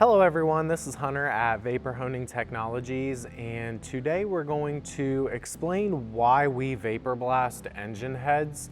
Hello everyone, this is Hunter at Vapor Honing Technologies, and today we're going to explain why we vapor blast engine heads.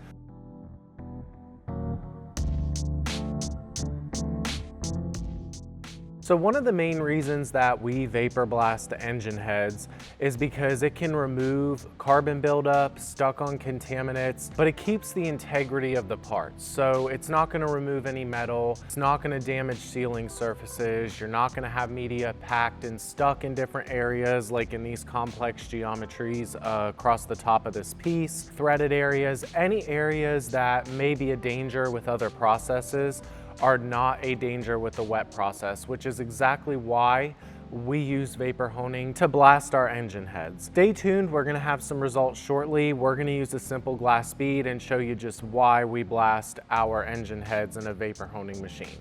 So one of the main reasons that we vapor blast engine heads is because it can remove carbon buildup, stuck on contaminants, but it keeps the integrity of the parts. So it's not going to remove any metal, it's not going to damage sealing surfaces, you're not going to have media packed and stuck in different areas like in these complex geometries across the top of this piece, threaded areas, any areas that may be a danger with other processes are not a danger with the wet process, which is exactly why we use vapor honing to blast our engine heads. Stay tuned, we're gonna have some results shortly. We're gonna use a simple glass bead and show you just why we blast our engine heads in a vapor honing machine.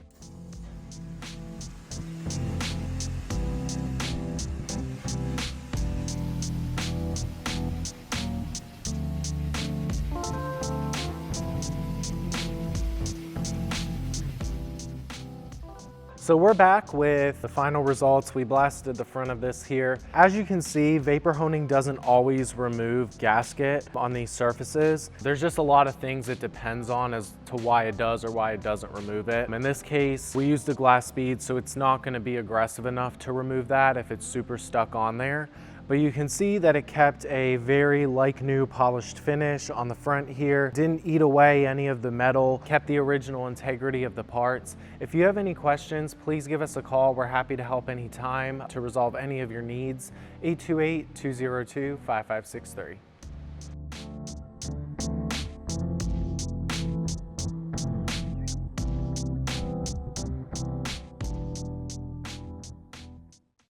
So we're back with the final results. We blasted the front of this here. As you can see, vapor honing doesn't always remove gasket on these surfaces. There's just a lot of things it depends on as to why it does or why it doesn't remove it. In this case, we used a glass bead, so it's not gonna be aggressive enough to remove that if it's super stuck on there. But you can see that it kept a very like new polished finish on the front here. Didn't eat away any of the metal, kept the original integrity of the parts. If you have any questions, please give us a call. We're happy to help anytime to resolve any of your needs. 828-202-5563.